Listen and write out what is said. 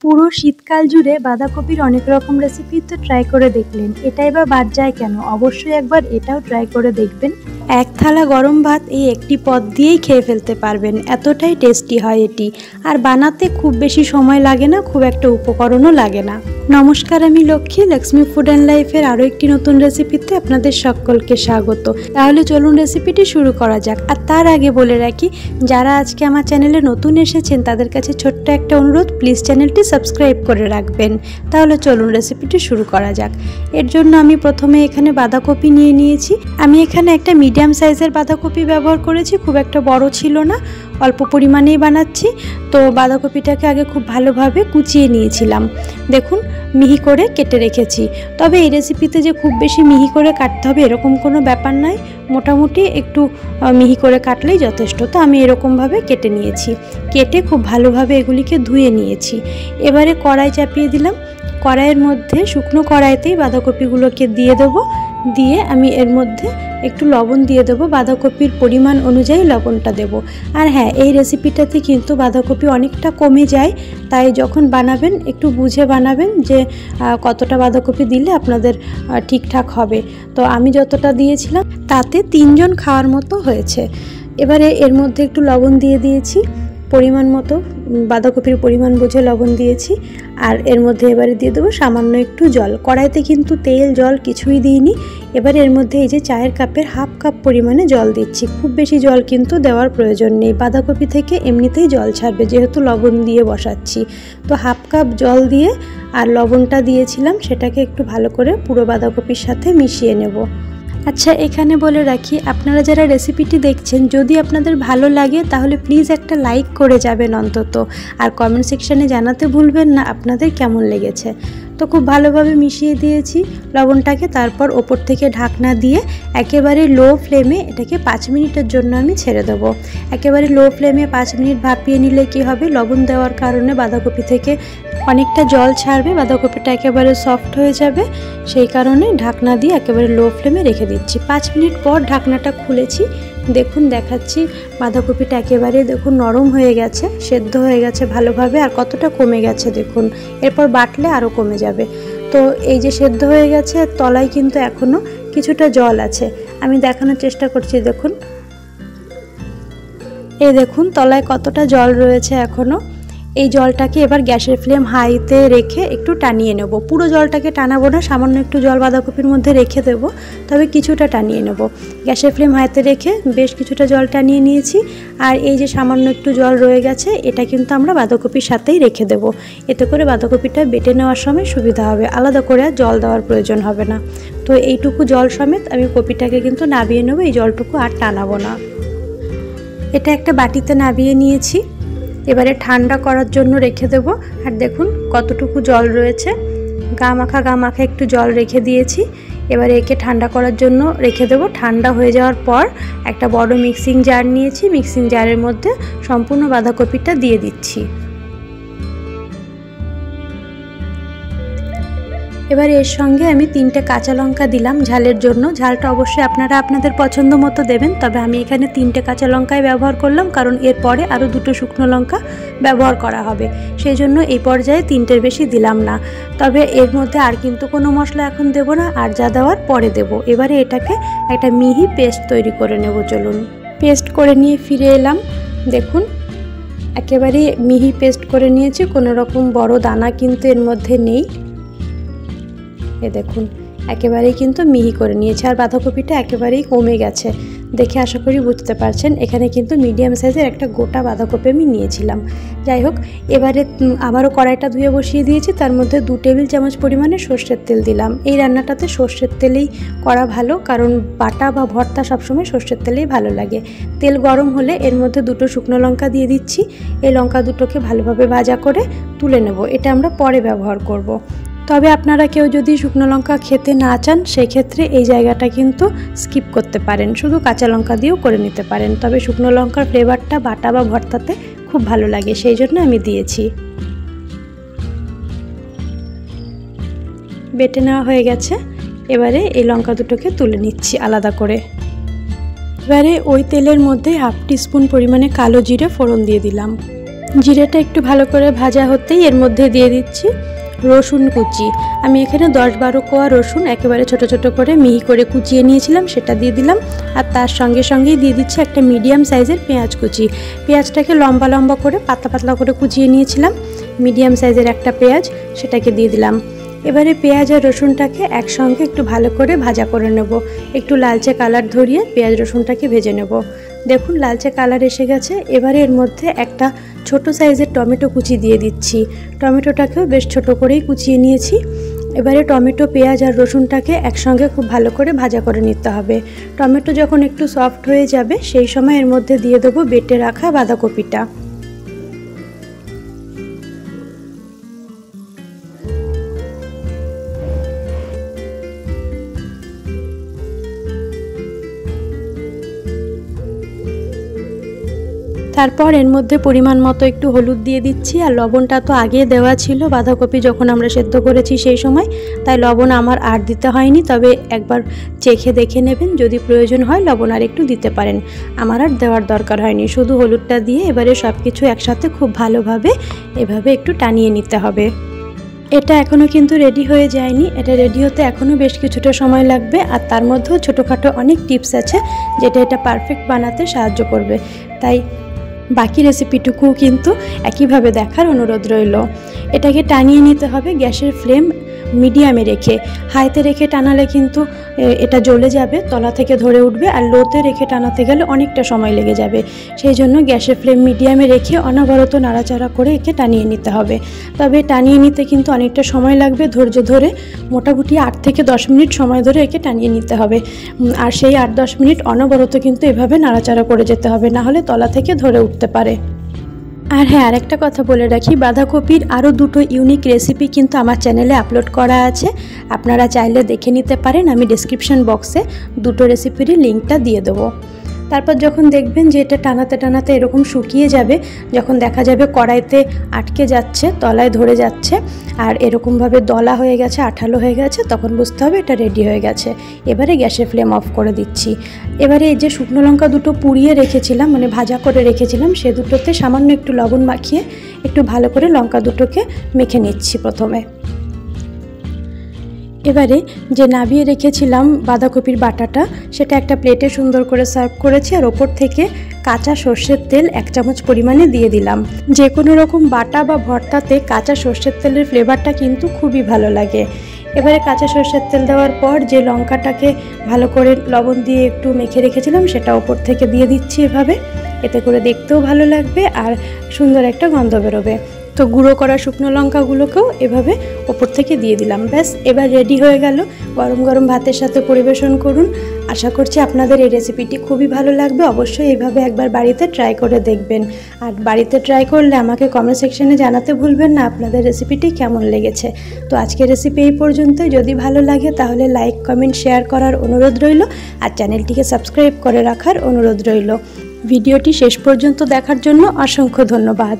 পুরো শীতকাল জুড়ে বাঁধাকপির অনেক রকম রেসিপি তো ট্রাই করে দেখলেন, এটাই বা বাদ যায় কেন? অবশ্যই একবার এটাও ট্রাই করে দেখবেন। এক থালা গরম ভাত এই একটি পদ দিয়েই খেয়ে ফেলতে পারবেন, এতটাই টেস্টি হয় এটি। আর বানাতে খুব বেশি সময় লাগে না, খুব একটা উপকরণও লাগে না। নমস্কার, আমি লক্ষ্মী, লক্ষ্মী ফুড অ্যান্ড লাইফের আরও একটি নতুন রেসিপিতে আপনাদের সকলকে স্বাগত। তাহলে চলুন রেসিপিটি শুরু করা যাক। আর তার আগে বলে রাখি, যারা আজকে আমার চ্যানেলে নতুন এসেছেন তাদের কাছে ছোট্ট একটা অনুরোধ, প্লিজ চ্যানেলটি সাবস্ক্রাইব করে রাখবেন। তাহলে চলুন রেসিপিটি শুরু করা যাক। এর জন্য আমি প্রথমে এখানে বাঁধাকপি নিয়ে নিয়েছি। আমি এখানে একটা মিডিয়াম সাইজের বাঁধাকপি ব্যবহার করেছি, খুব একটা বড় ছিল না, অল্প পরিমাণেই বানাচ্ছি। তো বাঁধাকপিটাকে আগে খুব ভালোভাবে কুচিয়ে নিয়েছিলাম, দেখুন মিহি করে কেটে রেখেছি। তবে এই রেসিপিতে যে খুব বেশি মিহি করে কাটতে হবে এরকম কোনো ব্যাপার নয়, মোটামুটি একটু মিহি করে কাটলেই যথেষ্ট। তো আমি এরকমভাবে কেটে নিয়েছি, কেটে খুব ভালোভাবে এগুলিকে ধুয়ে নিয়েছি। এবারে কড়াই চাপিয়ে দিলাম, কড়াইয়ের মধ্যে শুকনো কড়াইতেই বাঁধাকপিগুলোকে দিয়ে দেবো। দিয়ে আমি এর মধ্যে একটু লবণ দিয়ে দেবো, বাঁধাকপির পরিমাণ অনুযায়ী লবণটা দেব। আর হ্যাঁ, এই রেসিপিটাতে কিন্তু বাঁধাকপি অনেকটা কমে যায়, তাই যখন বানাবেন একটু বুঝে বানাবেন যে কতটা বাঁধাকপি দিলে আপনাদের ঠিকঠাক হবে। তো আমি যতটা দিয়েছিলাম তাতে 3 জন খাওয়ার মতো হয়েছে। এবারে এর মধ্যে একটু লবণ দিয়ে দিয়েছি, পরিমাণ মতো বাঁধাকপির পরিমাণ বুঝে লবণ দিয়েছি। আর এর মধ্যে এবারে দিয়ে দেবো সামান্য একটু জল। কড়াইতে কিন্তু তেল জল কিছুই দিইনি। এবারে এর মধ্যে এই যে চায়ের কাপের হাফ কাপ পরিমাণে জল দিচ্ছি। খুব বেশি জল কিন্তু দেওয়ার প্রয়োজন নেই, বাঁধাকপি থেকে এমনিতেই জল ছাড়বে যেহেতু লবণ দিয়ে বসাচ্ছি। তো হাফ কাপ জল দিয়ে আর লবণটা দিয়েছিলাম, সেটাকে একটু ভালো করে পুরো বাঁধাকপির সাথে মিশিয়ে নেব। আচ্ছা, এখানে বলে রাখি, আপনারা যারা রেসিপিটি দেখছেন যদি আপনাদের ভালো লাগে তাহলে প্লিজ একটা লাইক করে যাবেন অন্তত। আর কমেন্ট সেকশানে জানাতে ভুলবেন না আপনাদের কেমন লেগেছে। তো খুব ভালোভাবে মিশিয়ে দিয়েছি লবণটাকে। তারপর ওপর থেকে ঢাকনা দিয়ে একেবারে লো ফ্লেমে এটাকে 5 মিনিটের জন্য আমি ছেড়ে দেবো। একেবারে লো ফ্লেমে 5 মিনিট ভাপিয়ে নিলে কি হবে, লবণ দেওয়ার কারণে বাঁধাকপি থেকে অনেকটা জল ছাড়বে, বাঁধাকপিটা একেবারে সফট হয়ে যাবে। সেই কারণে ঢাকনা দিয়ে একেবারে লো ফ্লেমে রেখে দিচ্ছি। 5 মিনিট পর ঢাকনাটা খুলেছি, দেখুন দেখাচ্ছি বাঁধাকপিটা একেবারে দেখুন নরম হয়ে গেছে, সেদ্ধ হয়ে গেছে ভালোভাবে। আর কতটা কমে গেছে দেখুন, এরপর বাটলে আরও কমে যাবে। তো এই যে সেদ্ধ হয়ে গেছে, তলায় কিন্তু এখনও কিছুটা জল আছে, আমি দেখানোর চেষ্টা করছি। দেখুন, এই দেখুন তলায় কতটা জল রয়েছে এখনও। এই জলটাকে এবার গ্যাসের ফ্লেম হাইতে রেখে একটু টানিয়ে নেব। পুরো জলটাকে টানাবো না, সামান্য একটু জল বাঁধাকপির মধ্যে রেখে দেব, তবে কিছুটা টানিয়ে নেব। গ্যাসের ফ্লেম হাইতে রেখে বেশ কিছুটা জল টানিয়ে নিয়েছি। আর এই যে সামান্য একটু জল রয়ে গেছে, এটা কিন্তু আমরা বাঁধাকপির সাথেই রেখে দেব। এতে করে বাঁধাকপিটা বেটে নেওয়ার সময় সুবিধা হবে, আলাদা করে আর জল দেওয়ার প্রয়োজন হবে না। তো এইটুকু জল সমেত আমি কপিটাকে কিন্তু নাবিয়ে নেব, এই জলটুকু আর টানাবো না। এটা একটা বাটিতে নাবিয়ে নিয়েছি, এবারে ঠান্ডা করার জন্য রেখে দেব। আর দেখুন কতটুকু জল রয়েছে, গা মাখা একটু জল রেখে দিয়েছি। এবারে একে ঠান্ডা করার জন্য রেখে দেব। ঠান্ডা হয়ে যাওয়ার পর একটা বড় মিক্সিং জার নিয়েছি, মিক্সিং জারের মধ্যে সম্পূর্ণ বাঁধাকপিটা দিয়ে দিচ্ছি। এবার এর সঙ্গে আমি 3টে কাঁচা লঙ্কা দিলাম ঝালের জন্য। ঝালটা অবশ্যই আপনারা আপনাদের পছন্দ মতো দেবেন, তবে আমি এখানে 3টে কাঁচা লঙ্কাই ব্যবহার করলাম, কারণ এরপরে আরও 2টো শুকনো লঙ্কা ব্যবহার করা হবে, সেই জন্য এই পর্যায়ে 3টের বেশি দিলাম না। তবে এর মধ্যে আর কিন্তু কোনো মশলা এখন দেব না, আর যা দেওয়ার পরে দেব। এবারে এটাকে একটা মিহি পেস্ট তৈরি করে নেব। চলুন, পেস্ট করে নিয়ে ফিরে এলাম। দেখুন একেবারে মিহি পেস্ট করে নিয়েছি, কোনো রকম বড় দানা কিন্তু এর মধ্যে নেই। এ দেখুন একেবারেই কিন্তু মিহি করে নিয়েছে। আর বাঁধাকপিটা একেবারেই কমে গেছে, দেখে আশা করি বুঝতে পারছেন। এখানে কিন্তু মিডিয়াম সাইজের একটা গোটা বাঁধাকপি আমি নিয়েছিলাম। যাই হোক, এবারে আবারও কড়াইটা ধুয়ে বসিয়ে দিয়েছি, তার মধ্যে 2 টেবিল চামচ পরিমাণে সর্ষের তেল দিলাম। এই রান্নাটাতে সর্ষের তেলেই করা ভালো, কারণ বাটা বা ভর্তা সবসময় সর্ষের তেলেই ভালো লাগে। তেল গরম হলে এর মধ্যে 2টো শুকনো লঙ্কা দিয়ে দিচ্ছি। এই লঙ্কা দুটোকে ভালোভাবে ভাজা করে তুলে নেব, এটা আমরা পরে ব্যবহার করব। তবে আপনারা কেউ যদি শুকনো লঙ্কা খেতে না চান, সেক্ষেত্রে এই জায়গাটা কিন্তু স্কিপ করতে পারেন, শুধু কাঁচা লঙ্কা দিয়েও করে নিতে পারেন। তবে শুকনো লঙ্কার ফ্লেভারটা বাটা বা ভর্তাতে খুব ভালো লাগে, সেই জন্য আমি দিয়েছি। বেটে নেওয়া হয়ে গেছে, এবারে এই লঙ্কা দুটোকে তুলে নিচ্ছি আলাদা করে। এবারে ওই তেলের মধ্যে 1/2 টিস্পুন পরিমাণে কালো জিরে ফোড়ন দিয়ে দিলাম। জিরেটা একটু ভালো করে ভাজা হতেই এর মধ্যে দিয়ে দিচ্ছি রসুন কুচি। আমি এখানে 10-12 কোয়া রসুন একেবারে ছোট ছোট করে মিহি করে কুচিয়ে নিয়েছিলাম, সেটা দিয়ে দিলাম। আর তার সঙ্গে সঙ্গেই দিয়ে দিচ্ছি একটা মিডিয়াম সাইজের পেঁয়াজ কুচি। পেঁয়াজটাকে লম্বা লম্বা করে পাতলা পাতলা করে কুচিয়ে নিয়েছিলাম, মিডিয়াম সাইজের একটা পেঁয়াজ, সেটাকে দিয়ে দিলাম। এবারে পেঁয়াজ আর রসুনটাকে একসঙ্গে একটু ভালো করে ভাজা করে নেব। একটু লালচে কালার ধরিয়ে পেঁয়াজ রসুনটাকে ভেজে নেব। দেখুন লালচে কালার এসে গেছে। এবারে এর মধ্যে একটা ছোট সাইজের টমেটো কুচি দিয়ে দিচ্ছি। টমেটোটাকেও বেশ ছোট করেই কুচিয়ে নিয়েছি। এবারে টমেটো, পেঁয়াজ আর রসুনটাকে একসঙ্গে খুব ভালো করে ভাজা করে নিতে হবে। টমেটো যখন একটু সফট হয়ে যাবে সেই সময় এর মধ্যে দিয়ে দেবো বেটে রাখা বাঁধাকপিটা। তারপর এর মধ্যে পরিমাণ মতো একটু হলুদ দিয়ে দিচ্ছি। আর লবণটা তো আগে দেওয়া ছিল বাঁধাকপি যখন আমরা সেদ্ধ করেছি সেই সময়, তাই লবণ আমার আর দিতে হয়নি। তবে একবার চেখে দেখে নেবেন, যদি প্রয়োজন হয় লবণ আর একটু দিতে পারেন। আমার আর দেওয়ার দরকার হয়নি, শুধু হলুদটা দিয়ে এবারে সব কিছু একসাথে খুব ভালোভাবে এভাবে একটু টানিয়ে নিতে হবে। এটা এখনও কিন্তু রেডি হয়ে যায়নি, এটা রেডি হতে এখনও বেশ কিছুটা সময় লাগবে। আর তার মধ্যেও ছোটোখাটো অনেক টিপস আছে যেটা এটা পারফেক্ট বানাতে সাহায্য করবে। তাই বাকি রেসিপিটুকুও কিন্তু একইভাবে দেখার অনুরোধ রইল। এটাকে টানিয়ে নিতে হবে গ্যাসের ফ্লেম মিডিয়ামে রেখে। হাইতে রেখে টানালে কিন্তু এটা জ্বলে যাবে, তলা থেকে ধরে উঠবে। আর লোতে রেখে টানাতে গেলে অনেকটা সময় লেগে যাবে। সেই জন্য গ্যাসের ফ্লেম মিডিয়ামে রেখে অনবরত নাড়াচাড়া করে একে টানিয়ে নিতে হবে। তবে টানিয়ে নিতে কিন্তু অনেকটা সময় লাগবে, ধৈর্য ধরে মোটামুটি 8 থেকে 10 মিনিট সময় ধরে একে টানিয়ে নিতে হবে। আর সেই 8-10 মিনিট অনবরত কিন্তু এভাবে নাড়াচাড়া করে যেতে হবে, না হলে তলা থেকে ধরে উঠতে পারে। আর হ্যাঁ, আরেকটা কথা বলে রাখি, বাঁধাকপির আরও দুটো ইউনিক রেসিপি কিন্তু আমার চ্যানেলে আপলোড করা আছে, আপনারা চাইলে দেখে নিতে পারেন। আমি ডেসক্রিপশন বক্সে দুটো রেসিপিরই লিঙ্কটা দিয়ে দেবো। তারপর যখন দেখবেন যে এটা টানাতে টানাতে এরকম শুকিয়ে যাবে, যখন দেখা যাবে কড়াইতে আটকে যাচ্ছে, তলায় ধরে যাচ্ছে আর এরকমভাবে দলা হয়ে গেছে, আঠালো হয়ে গেছে, তখন বুঝতে হবে এটা রেডি হয়ে গেছে। এবারে গ্যাসের ফ্লেম অফ করে দিচ্ছি। এবারে এই যে শুকনো লঙ্কা দুটো পুড়িয়ে রেখেছিলাম, মানে ভাজা করে রেখেছিলাম, সে দুটোতে সামান্য একটু লবণ মাখিয়ে একটু ভালো করে লঙ্কা দুটোকে মেখে নিচ্ছি প্রথমে। এবারে যে নাবিয়ে রেখেছিলাম বাঁধাকপির বাটাটা, সেটা একটা প্লেটে সুন্দর করে সার্ভ করেছি। আর ওপর থেকে কাঁচা সর্ষের তেল 1 চামচ পরিমাণে দিয়ে দিলাম। যে কোনো রকম বাটা বা ভর্তাতে কাঁচা সর্ষের তেলের ফ্লেভারটা কিন্তু খুবই ভালো লাগে। এবারে কাঁচা সর্ষের তেল দেওয়ার পর যে লঙ্কাটাকে ভালো করে লবণ দিয়ে একটু মেখে রেখেছিলাম সেটা ওপর থেকে দিয়ে দিচ্ছি এভাবে। এতে করে দেখতেও ভালো লাগবে আর সুন্দর একটা গন্ধ বেরোবে। তো গুঁড়ো করা শুকনো লঙ্কাগুলোকেও এভাবে ওপর থেকে দিয়ে দিলাম। ব্যাস, এবার রেডি হয়ে গেল। গরম গরম ভাতের সাথে পরিবেশন করুন। আশা করছি আপনাদের এই রেসিপিটি খুবই ভালো লাগবে। অবশ্যই এইভাবে একবার বাড়িতে ট্রাই করে দেখবেন। আর বাড়িতে ট্রাই করলে আমাকে কমেন্ট সেকশনে জানাতে ভুলবেন না আপনাদের রেসিপিটি কেমন লেগেছে। তো আজকের রেসিপি এই পর্যন্তই। যদি ভালো লাগে তাহলে লাইক, কমেন্ট, শেয়ার করার অনুরোধ রইল। আর চ্যানেলটিকে সাবস্ক্রাইব করে রাখার অনুরোধ রইল। ভিডিওটি শেষ পর্যন্ত দেখার জন্য অসংখ্য ধন্যবাদ।